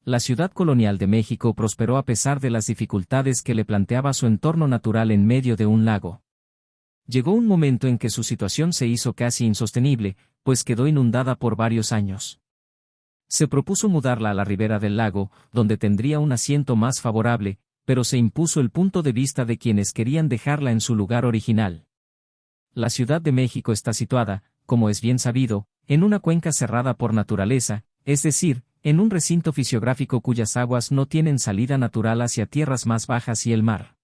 La ciudad colonial de México prosperó a pesar de las dificultades que le planteaba su entorno natural en medio de un lago. Llegó un momento en que su situación se hizo casi insostenible, pues quedó inundada por varios años. Se propuso mudarla a la ribera del lago, donde tendría un asiento más favorable, pero se impuso el punto de vista de quienes querían dejarla en su lugar original. La Ciudad de México está situada, como es bien sabido, en una cuenca cerrada por naturaleza, es decir, en un recinto fisiográfico cuyas aguas no tienen salida natural hacia tierras más bajas y el mar.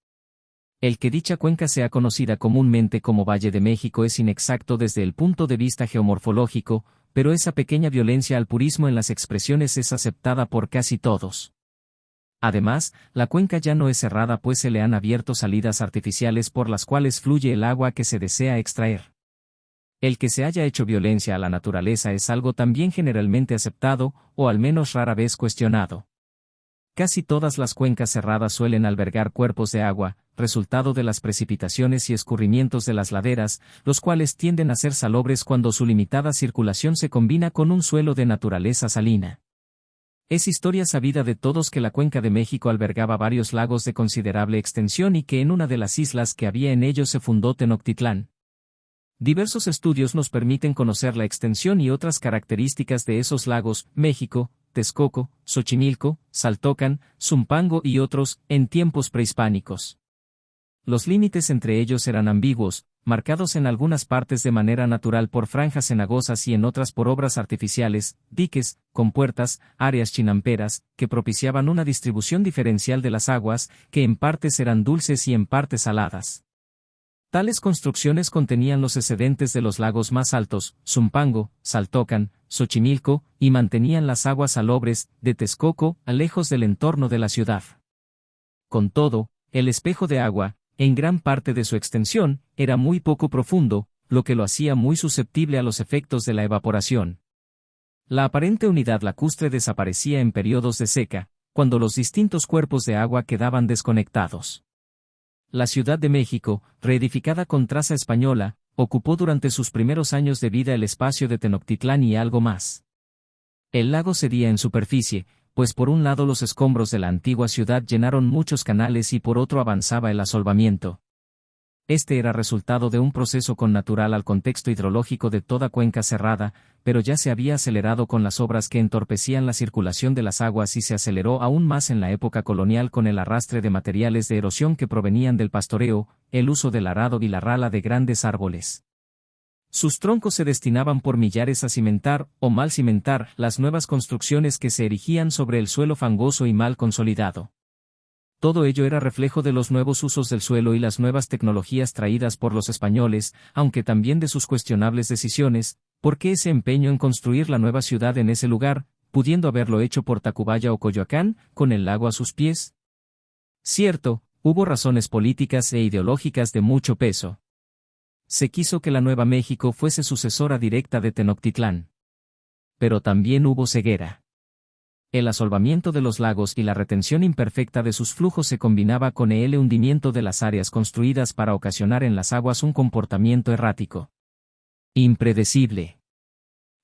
El que dicha cuenca sea conocida comúnmente como Valle de México es inexacto desde el punto de vista geomorfológico, pero esa pequeña violencia al purismo en las expresiones es aceptada por casi todos. Además, la cuenca ya no es cerrada pues se le han abierto salidas artificiales por las cuales fluye el agua que se desea extraer. El que se haya hecho violencia a la naturaleza es algo también generalmente aceptado, o al menos rara vez cuestionado. Casi todas las cuencas cerradas suelen albergar cuerpos de agua, resultado de las precipitaciones y escurrimientos de las laderas, los cuales tienden a ser salobres cuando su limitada circulación se combina con un suelo de naturaleza salina. Es historia sabida de todos que la Cuenca de México albergaba varios lagos de considerable extensión y que en una de las islas que había en ellos se fundó Tenochtitlán. Diversos estudios nos permiten conocer la extensión y otras características de esos lagos: México, Texcoco, Xochimilco, Saltocan, Zumpango y otros, en tiempos prehispánicos. Los límites entre ellos eran ambiguos, marcados en algunas partes de manera natural por franjas cenagosas y en otras por obras artificiales, diques, compuertas, áreas chinamperas, que propiciaban una distribución diferencial de las aguas, que en partes eran dulces y en partes saladas. Tales construcciones contenían los excedentes de los lagos más altos, Zumpango, Saltocan, Xochimilco, y mantenían las aguas salobres, de Texcoco, lejos del entorno de la ciudad. Con todo, el espejo de agua, en gran parte de su extensión, era muy poco profundo, lo que lo hacía muy susceptible a los efectos de la evaporación. La aparente unidad lacustre desaparecía en periodos de seca, cuando los distintos cuerpos de agua quedaban desconectados. La Ciudad de México, reedificada con traza española, ocupó durante sus primeros años de vida el espacio de Tenochtitlán y algo más. El lago cedía en superficie, pues por un lado los escombros de la antigua ciudad llenaron muchos canales y por otro avanzaba el asolvamiento. Este era resultado de un proceso connatural al contexto hidrológico de toda cuenca cerrada, pero ya se había acelerado con las obras que entorpecían la circulación de las aguas y se aceleró aún más en la época colonial con el arrastre de materiales de erosión que provenían del pastoreo, el uso del arado y la rala de grandes árboles. Sus troncos se destinaban por millares a cimentar, o mal cimentar, las nuevas construcciones que se erigían sobre el suelo fangoso y mal consolidado. Todo ello era reflejo de los nuevos usos del suelo y las nuevas tecnologías traídas por los españoles, aunque también de sus cuestionables decisiones. ¿Por qué ese empeño en construir la nueva ciudad en ese lugar, pudiendo haberlo hecho por Tacubaya o Coyoacán, con el lago a sus pies? Cierto, hubo razones políticas e ideológicas de mucho peso. Se quiso que la Nueva México fuese sucesora directa de Tenochtitlán. Pero también hubo ceguera. El asolvamiento de los lagos y la retención imperfecta de sus flujos se combinaba con el hundimiento de las áreas construidas para ocasionar en las aguas un comportamiento errático. Impredecible.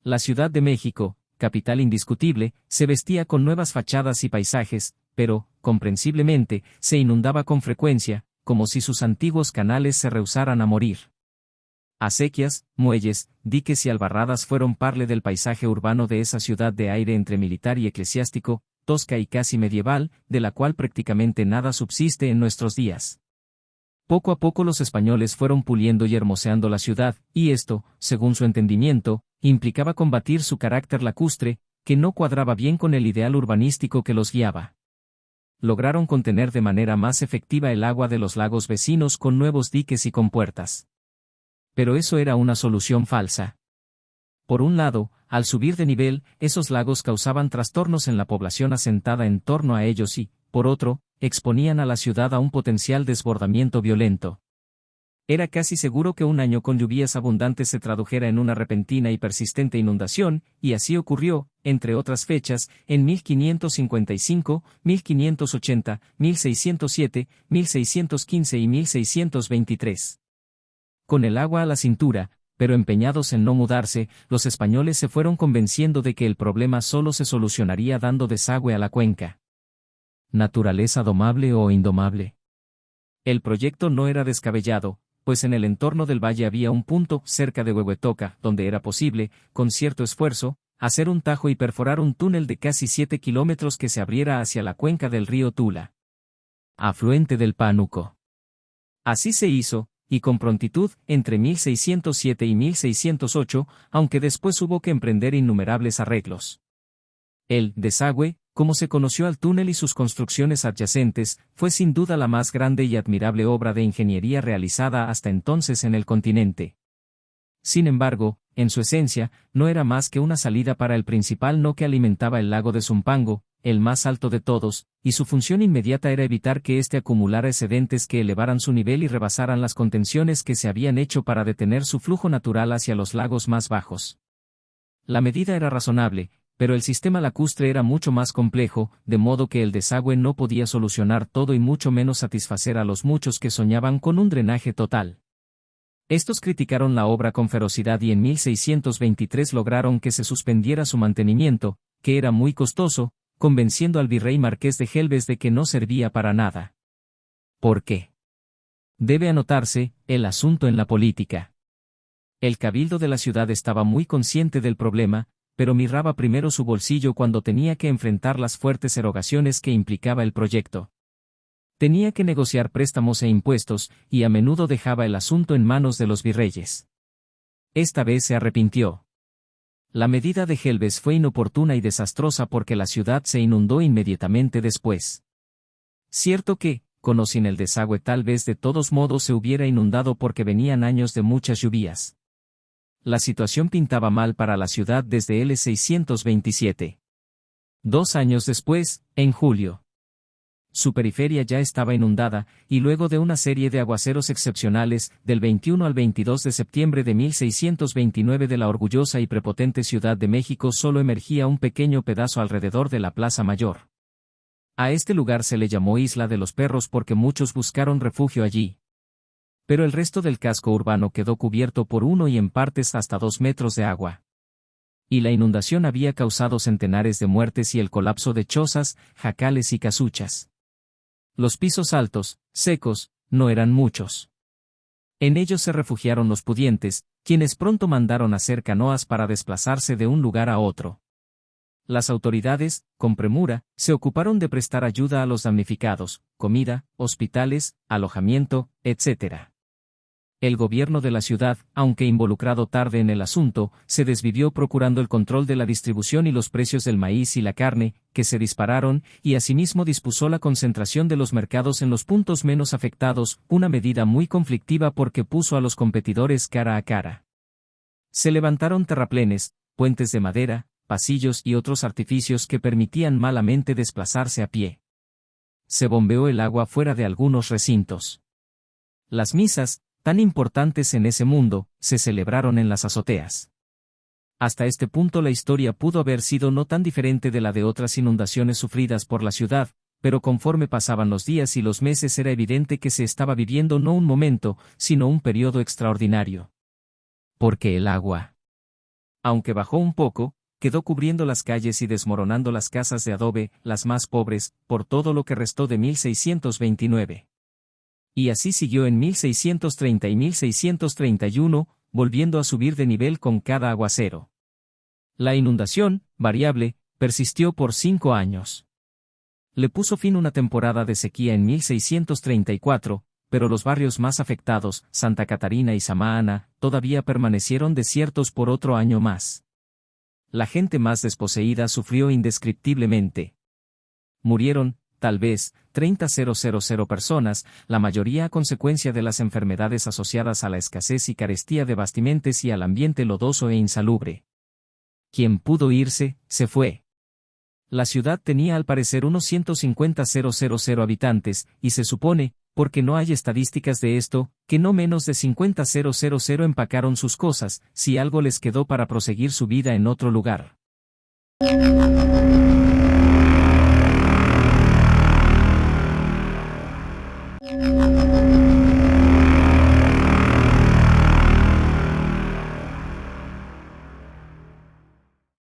La Ciudad de México, capital indiscutible, se vestía con nuevas fachadas y paisajes, pero, comprensiblemente, se inundaba con frecuencia, como si sus antiguos canales se rehusaran a morir. Acequias, muelles, diques y albarradas fueron parte del paisaje urbano de esa ciudad de aire entre militar y eclesiástico, tosca y casi medieval, de la cual prácticamente nada subsiste en nuestros días. Poco a poco los españoles fueron puliendo y hermoseando la ciudad, y esto, según su entendimiento, implicaba combatir su carácter lacustre, que no cuadraba bien con el ideal urbanístico que los guiaba. Lograron contener de manera más efectiva el agua de los lagos vecinos con nuevos diques y compuertas. Pero eso era una solución falsa. Por un lado, al subir de nivel, esos lagos causaban trastornos en la población asentada en torno a ellos y, por otro, exponían a la ciudad a un potencial desbordamiento violento. Era casi seguro que un año con lluvias abundantes se tradujera en una repentina y persistente inundación, y así ocurrió, entre otras fechas, en 1555, 1580, 1607, 1615 y 1623. Con el agua a la cintura, pero empeñados en no mudarse, los españoles se fueron convenciendo de que el problema solo se solucionaría dando desagüe a la cuenca. ¿Naturaleza domable o indomable? El proyecto no era descabellado, pues en el entorno del valle había un punto, cerca de Huehuetoca, donde era posible, con cierto esfuerzo, hacer un tajo y perforar un túnel de casi 7 kilómetros que se abriera hacia la cuenca del río Tula, afluente del Pánuco. Así se hizo, y con prontitud, entre 1607 y 1608, aunque después hubo que emprender innumerables arreglos. El desagüe, como se conoció al túnel y sus construcciones adyacentes, fue sin duda la más grande y admirable obra de ingeniería realizada hasta entonces en el continente. Sin embargo, en su esencia, no era más que una salida para el principal no que alimentaba el lago de Zumpango, el más alto de todos, y su función inmediata era evitar que éste acumulara excedentes que elevaran su nivel y rebasaran las contenciones que se habían hecho para detener su flujo natural hacia los lagos más bajos. La medida era razonable, pero el sistema lacustre era mucho más complejo, de modo que el desagüe no podía solucionar todo y mucho menos satisfacer a los muchos que soñaban con un drenaje total. Estos criticaron la obra con ferocidad y en 1623 lograron que se suspendiera su mantenimiento, que era muy costoso, convenciendo al virrey marqués de Gelbes de que no servía para nada. ¿Por qué? Debe anotarse, el asunto en la política. El cabildo de la ciudad estaba muy consciente del problema, pero miraba primero su bolsillo cuando tenía que enfrentar las fuertes erogaciones que implicaba el proyecto. Tenía que negociar préstamos e impuestos, y a menudo dejaba el asunto en manos de los virreyes. Esta vez se arrepintió. La medida de Gelbes fue inoportuna y desastrosa porque la ciudad se inundó inmediatamente después. Cierto que, con o sin el desagüe tal vez de todos modos se hubiera inundado porque venían años de muchas lluvias. La situación pintaba mal para la ciudad desde el 627. 2 años después, en julio, su periferia ya estaba inundada, y luego de una serie de aguaceros excepcionales, del 21 al 22 de septiembre de 1629 de la orgullosa y prepotente Ciudad de México solo emergía un pequeño pedazo alrededor de la Plaza Mayor. A este lugar se le llamó Isla de los Perros porque muchos buscaron refugio allí. Pero el resto del casco urbano quedó cubierto por 1 y en partes hasta 2 metros de agua. Y la inundación había causado centenares de muertes y el colapso de chozas, jacales y casuchas. Los pisos altos, secos, no eran muchos. En ellos se refugiaron los pudientes, quienes pronto mandaron hacer canoas para desplazarse de un lugar a otro. Las autoridades, con premura, se ocuparon de prestar ayuda a los damnificados, comida, hospitales, alojamiento, etc. El gobierno de la ciudad, aunque involucrado tarde en el asunto, se desvivió procurando el control de la distribución y los precios del maíz y la carne, que se dispararon, y asimismo dispuso la concentración de los mercados en los puntos menos afectados, una medida muy conflictiva porque puso a los competidores cara a cara. Se levantaron terraplenes, puentes de madera, pasillos y otros artificios que permitían malamente desplazarse a pie. Se bombeó el agua fuera de algunos recintos. Las misas, tan importantes en ese mundo, se celebraron en las azoteas. Hasta este punto la historia pudo haber sido no tan diferente de la de otras inundaciones sufridas por la ciudad, pero conforme pasaban los días y los meses era evidente que se estaba viviendo no un momento, sino un periodo extraordinario. Porque el agua, aunque bajó un poco, quedó cubriendo las calles y desmoronando las casas de adobe, las más pobres, por todo lo que restó de 1629. Y así siguió en 1630 y 1631, volviendo a subir de nivel con cada aguacero. La inundación, variable, persistió por 5 años. Le puso fin una temporada de sequía en 1634, pero los barrios más afectados, Santa Catarina y Samaná Ana, todavía permanecieron desiertos por otro año más. La gente más desposeída sufrió indescriptiblemente. Murieron, tal vez, 30.000 personas, la mayoría a consecuencia de las enfermedades asociadas a la escasez y carestía de bastimentes y al ambiente lodoso e insalubre. Quien pudo irse, se fue. La ciudad tenía al parecer unos 150.000 habitantes, y se supone, porque no hay estadísticas de esto, que no menos de 50.000 empacaron sus cosas, si algo les quedó para proseguir su vida en otro lugar.